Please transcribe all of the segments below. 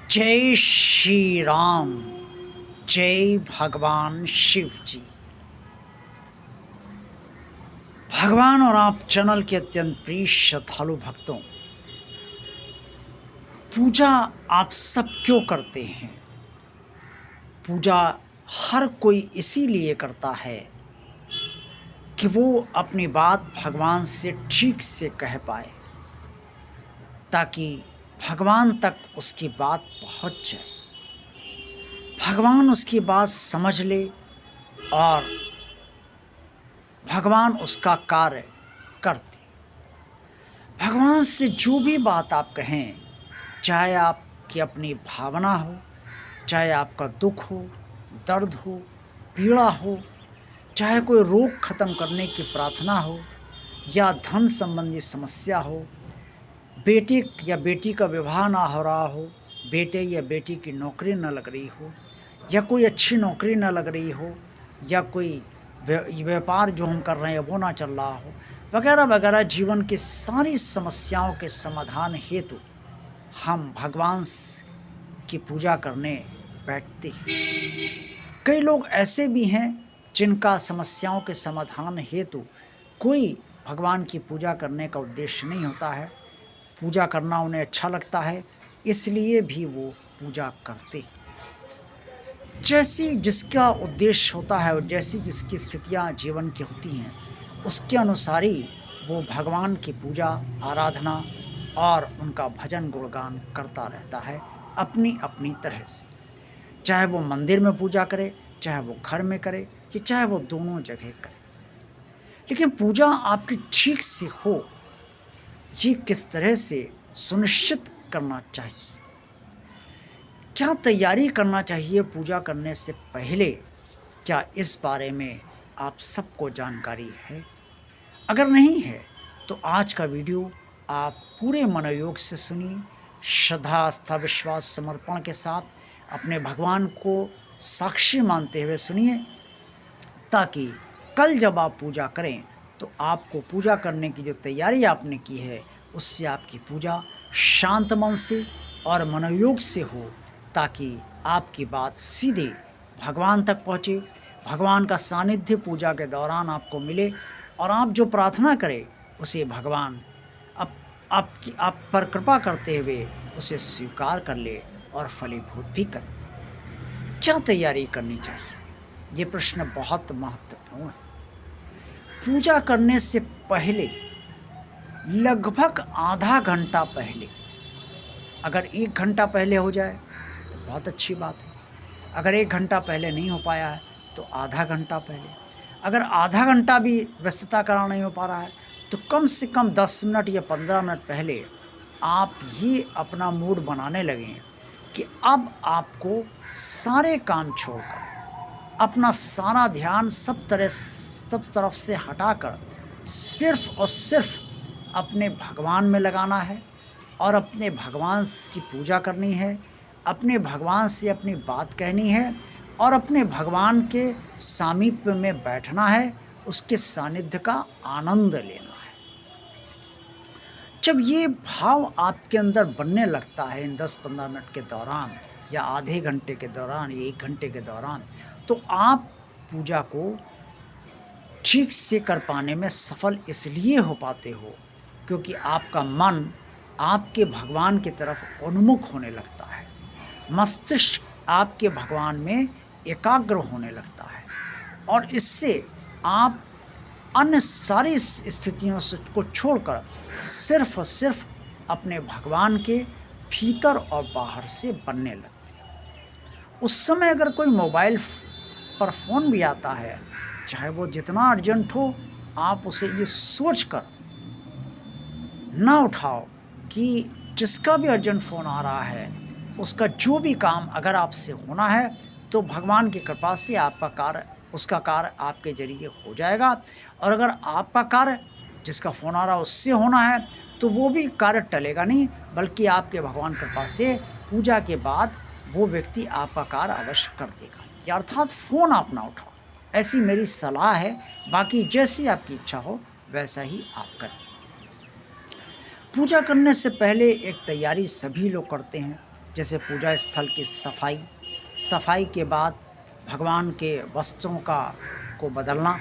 जय श्री राम। जय भगवान शिव जी। भगवान और आप चैनल के अत्यंत प्रिय श्रद्धालु भक्तों, पूजा आप सब क्यों करते हैं? पूजा हर कोई इसीलिए करता है कि वो अपनी बात भगवान से ठीक से कह पाए, ताकि भगवान तक उसकी बात पहुंच जाए, भगवान उसकी बात समझ ले और भगवान उसका कार्य करते। भगवान से जो भी बात आप कहें, चाहे आपकी अपनी भावना हो, चाहे आपका दुख हो, दर्द हो, पीड़ा हो, चाहे कोई रोग खत्म करने की प्रार्थना हो, या धन संबंधी समस्या हो, बेटे या बेटी का विवाह ना हो रहा हो, बेटे या बेटी की नौकरी न लग रही हो, या कोई अच्छी नौकरी न लग रही हो, या कोई व्यापार जो हम कर रहे हैं वो ना चल रहा हो, वगैरह वगैरह, जीवन की सारी समस्याओं के समाधान हेतु हम भगवान की पूजा करने बैठते हैं। कई लोग ऐसे भी हैं जिनका समस्याओं के समाधान हेतु कोई भगवान की पूजा करने का उद्देश्य नहीं होता है। पूजा करना उन्हें अच्छा लगता है, इसलिए भी वो पूजा करते। जैसी जिसका उद्देश्य होता है और जैसी जिसकी स्थितियाँ जीवन की होती हैं, उसके अनुसार ही वो भगवान की पूजा, आराधना और उनका भजन गुणगान करता रहता है अपनी अपनी तरह से। चाहे वो मंदिर में पूजा करे, चाहे वो घर में करे, या चाहे वो दोनों जगह करे। लेकिन पूजा आपकी ठीक से हो, ये किस तरह से सुनिश्चित करना चाहिए? क्या तैयारी करना चाहिए पूजा करने से पहले? क्या इस बारे में आप सबको जानकारी है? अगर नहीं है तो आज का वीडियो आप पूरे मनोयोग से सुनिए, श्रद्धा, आस्था, विश्वास, समर्पण के साथ अपने भगवान को साक्षी मानते हुए सुनिए, ताकि कल जब आप पूजा करें तो आपको पूजा करने की जो तैयारी आपने की है, उससे आपकी पूजा शांत मन से और मनोयोग से हो, ताकि आपकी बात सीधे भगवान तक पहुँचे, भगवान का सानिध्य पूजा के दौरान आपको मिले, और आप जो प्रार्थना करें उसे भगवान आप पर कृपा करते हुए उसे स्वीकार कर ले और फलीभूत भी करे। क्या तैयारी करनी चाहिए? ये प्रश्न बहुत महत्वपूर्ण है। पूजा करने से पहले लगभग आधा घंटा पहले, अगर 1 घंटा पहले हो जाए तो बहुत अच्छी बात है। अगर 1 घंटा पहले नहीं हो पाया है तो आधा घंटा पहले। अगर आधा घंटा भी व्यस्तता कारण नहीं हो पा रहा है तो कम से कम 10 मिनट या 15 मिनट पहले आप ये अपना मूड बनाने लगें कि अब आपको सारे काम छोड़कर, अपना सारा ध्यान सब तरफ से हटाकर सिर्फ और सिर्फ अपने भगवान में लगाना है, और अपने भगवान की पूजा करनी है, अपने भगवान से अपनी बात कहनी है, और अपने भगवान के सामीप्य में बैठना है, उसके सानिध्य का आनंद लेना है। जब ये भाव आपके अंदर बनने लगता है इन 10-15 मिनट के दौरान, या आधे घंटे के दौरान, या 1 घंटे के दौरान, तो आप पूजा को ठीक से कर पाने में सफल इसलिए हो पाते हो क्योंकि आपका मन आपके भगवान की तरफ उन्मुख होने लगता है, मस्तिष्क आपके भगवान में एकाग्र होने लगता है, और इससे आप अन्य सारी स्थितियों से को छोड़कर सिर्फ और सिर्फ अपने भगवान के भीतर और बाहर से बनने लगते हैं। उस समय अगर कोई मोबाइल पर फ़ोन भी आता है, चाहे वो जितना अर्जेंट हो, आप उसे ये सोच कर ना उठाओ कि जिसका भी अर्जेंट फ़ोन आ रहा है, उसका जो भी काम अगर आपसे होना है तो भगवान की कृपा से आपका कार्य, उसका कार्य आपके ज़रिए हो जाएगा। और अगर आपका कार्य जिसका फ़ोन आ रहा है उससे होना है तो वो भी कार्य टलेगा नहीं, बल्कि आपके भगवान कृपा से पूजा के बाद वो व्यक्ति आपका कार्य अवश्य कर देगा। या अर्थात फ़ोन आप ना उठाओ, ऐसी मेरी सलाह है। बाकी जैसी आपकी इच्छा हो वैसा ही आप करें। पूजा करने से पहले एक तैयारी सभी लोग करते हैं। जैसे पूजा स्थल की सफाई, सफाई के बाद भगवान के वस्त्रों को बदलना,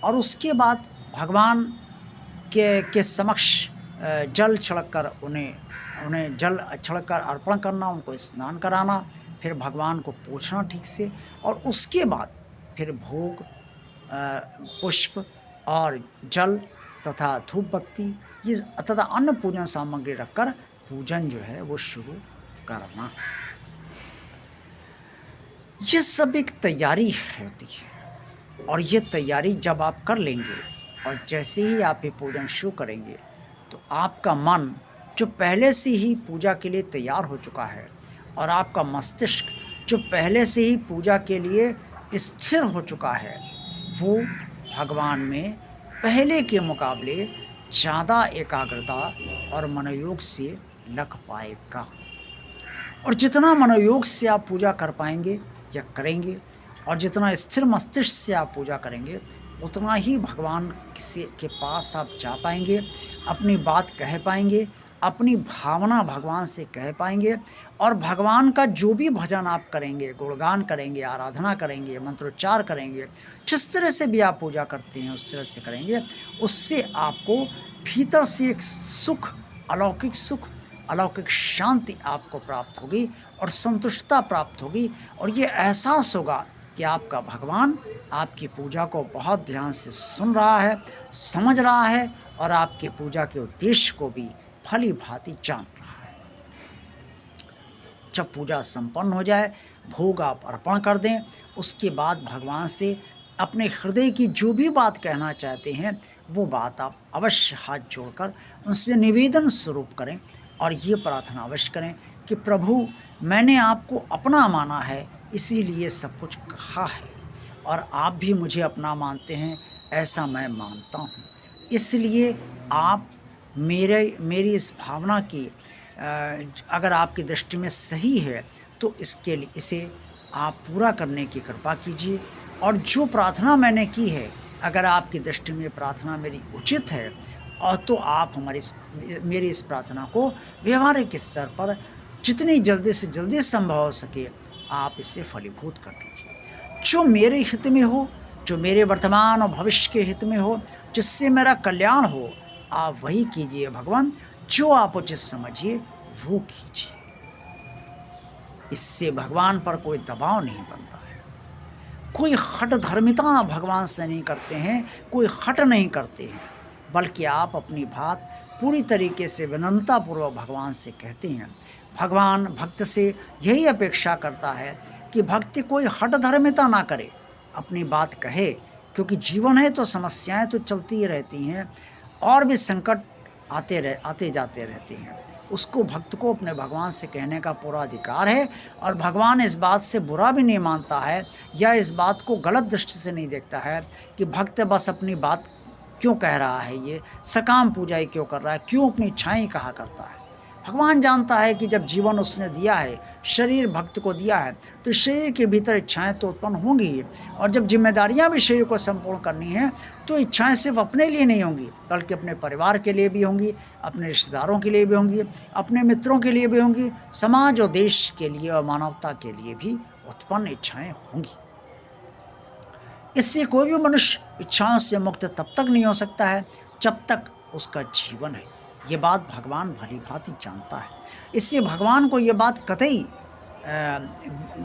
और उसके बाद भगवान के समक्ष जल छिड़क कर उन्हें उन्हें जल छिड़क कर अर्पण करना, उनको स्नान कराना, फिर भगवान को पोंछना ठीक से, और उसके बाद फिर भोग, पुष्प और जल तथा धूप बत्ती ये तथा अन्य पूजन सामग्री रखकर पूजन जो है वो शुरू करना। ये सब एक तैयारी होती है, और ये तैयारी जब आप कर लेंगे और जैसे ही आप ये पूजन शुरू करेंगे तो आपका मन जो पहले से ही पूजा के लिए तैयार हो चुका है, और आपका मस्तिष्क जो पहले से ही पूजा के लिए स्थिर हो चुका है, वो भगवान में पहले के मुकाबले ज़्यादा एकाग्रता और मनोयोग से लग पाएगा। और जितना मनोयोग से आप पूजा कर पाएंगे या करेंगे, और जितना स्थिर मस्तिष्क से आप पूजा करेंगे, उतना ही भगवान के पास आप जा पाएंगे, अपनी बात कह पाएंगे, अपनी भावना भगवान से कह पाएंगे, और भगवान का जो भी भजन आप करेंगे, गुणगान करेंगे, आराधना करेंगे, मंत्रोच्चार करेंगे, जिस तरह से भी आप पूजा करते हैं उस तरह से करेंगे, उससे आपको भीतर से एक सुख, अलौकिक शांति आपको प्राप्त होगी और संतुष्टता प्राप्त होगी, और ये एहसास होगा कि आपका भगवान आपकी पूजा को बहुत ध्यान से सुन रहा है, समझ रहा है, और आपके पूजा के उद्देश्य को भी भली भांति जान रहा है। जब पूजा संपन्न हो जाए, भोग आप अर्पण कर दें, उसके बाद भगवान से अपने हृदय की जो भी बात कहना चाहते हैं वो बात आप अवश्य हाथ जोड़कर उनसे निवेदन स्वरूप करें, और ये प्रार्थना अवश्य करें कि प्रभु, मैंने आपको अपना माना है, इसीलिए सब कुछ कहा है, और आप भी मुझे अपना मानते हैं, ऐसा मैं मानता हूँ, इसलिए आप मेरी इस भावना की अगर आपकी दृष्टि में सही है तो इसे आप पूरा करने की कृपा कीजिए, और जो प्रार्थना मैंने की है, अगर आपकी दृष्टि में प्रार्थना मेरी उचित है, और तो आप मेरी इस प्रार्थना को व्यवहारिक स्तर पर जितनी जल्दी से जल्दी संभव हो सके आप इसे फलीभूत कर दीजिए, जो मेरे हित में हो, जो मेरे वर्तमान और भविष्य के हित में हो, जिससे मेरा कल्याण हो, आप वही कीजिए भगवान, जो आप उचित समझिए वो कीजिए। इससे भगवान पर कोई दबाव नहीं बनता है, कोई हठ धर्मिता भगवान से नहीं करते हैं, कोई हठ नहीं करते हैं, बल्कि आप अपनी बात पूरी तरीके से विनम्रतापूर्वक भगवान से कहते हैं। भगवान भक्त से यही अपेक्षा करता है कि भक्त कोई हठ धर्मिता ना करे, अपनी बात कहे, क्योंकि जीवन है तो समस्याएं तो चलती ही रहती हैं, और भी संकट आते जाते रहते हैं। उसको, भक्त को अपने भगवान से कहने का पूरा अधिकार है, और भगवान इस बात से बुरा भी नहीं मानता है, या इस बात को गलत दृष्टि से नहीं देखता है कि भक्त बस अपनी बात क्यों कह रहा है, ये सकाम पूजा ही क्यों कर रहा है, क्यों अपनी इच्छाएं कहा करता है। भगवान जानता है कि जब जीवन उसने दिया है, शरीर भक्त को दिया है, तो शरीर के भीतर इच्छाएं तो उत्पन्न होंगी ही, और जब जिम्मेदारियां भी शरीर को संपूर्ण करनी है तो इच्छाएं सिर्फ अपने लिए नहीं होंगी, बल्कि अपने परिवार के लिए भी होंगी, अपने रिश्तेदारों के लिए भी होंगी, अपने मित्रों के लिए भी होंगी, समाज और देश के लिए और मानवता के लिए भी उत्पन्न इच्छाएं होंगी। इससे कोई भी मनुष्य इच्छाओं से मुक्त तब तक नहीं हो सकता है जब तक उसका जीवन है। ये बात भगवान भली भांति जानता है, इससे भगवान को ये बात कतई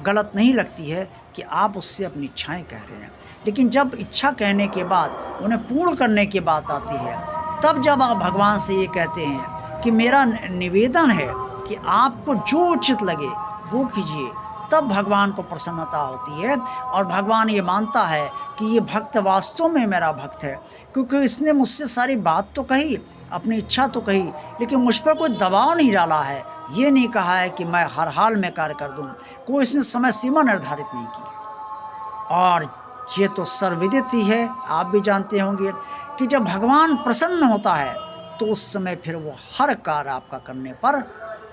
गलत नहीं लगती है कि आप उससे अपनी इच्छाएं कह रहे हैं। लेकिन जब इच्छा कहने के बाद उन्हें पूर्ण करने की बात आती है, तब जब आप भगवान से ये कहते हैं कि मेरा निवेदन है कि आपको जो उचित लगे वो कीजिए, तब भगवान को प्रसन्नता होती है, और भगवान ये मानता है कि ये भक्त वास्तव में मेरा भक्त है, क्योंकि इसने मुझसे सारी बात तो कही, अपनी इच्छा तो कही, लेकिन मुझ पर कोई दबाव नहीं डाला है, ये नहीं कहा है कि मैं हर हाल में कार्य कर दूं, कोई इसने समय सीमा निर्धारित नहीं की। और ये तो सर्वविदित ही है, आप भी जानते होंगे कि जब भगवान प्रसन्न होता है तो उस समय फिर वो हर कार्य आपका करने पर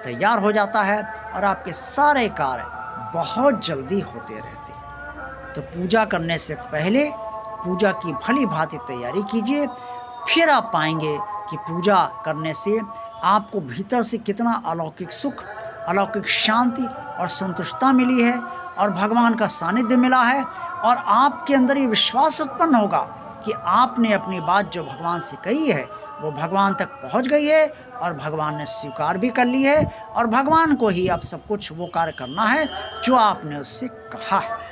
तैयार हो जाता है, और आपके सारे कार्य बहुत जल्दी होते रहते हैं। तो पूजा करने से पहले पूजा की भली भांति तैयारी कीजिए, फिर आप पाएंगे कि पूजा करने से आपको भीतर से कितना अलौकिक सुख अलौकिक शांति और संतुष्टता मिली है और भगवान का सानिध्य मिला है, और आपके अंदर ये विश्वास उत्पन्न होगा कि आपने अपनी बात जो भगवान से कही है वो भगवान तक पहुंच गई है और भगवान ने स्वीकार भी कर ली है, और भगवान को ही अब सब कुछ वो कार्य करना है जो आपने उससे कहा है।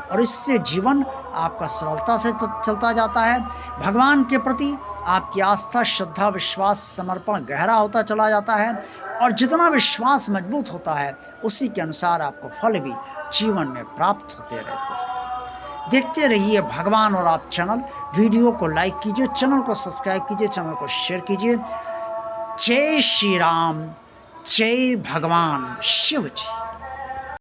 और इससे जीवन आपका सरलता से चलता जाता है। भगवान के प्रति आपकी आस्था, श्रद्धा, विश्वास, समर्पण गहरा होता चला जाता है, और जितना विश्वास मजबूत होता है उसी के अनुसार आपको फल भी जीवन में प्राप्त होते रहते हैं। देखते रहिए भगवान और आप चैनल। वीडियो को लाइक कीजिए, चैनल को सब्सक्राइब कीजिए, चैनल को शेयर कीजिए। जय श्री राम, जय भगवान शिव जी।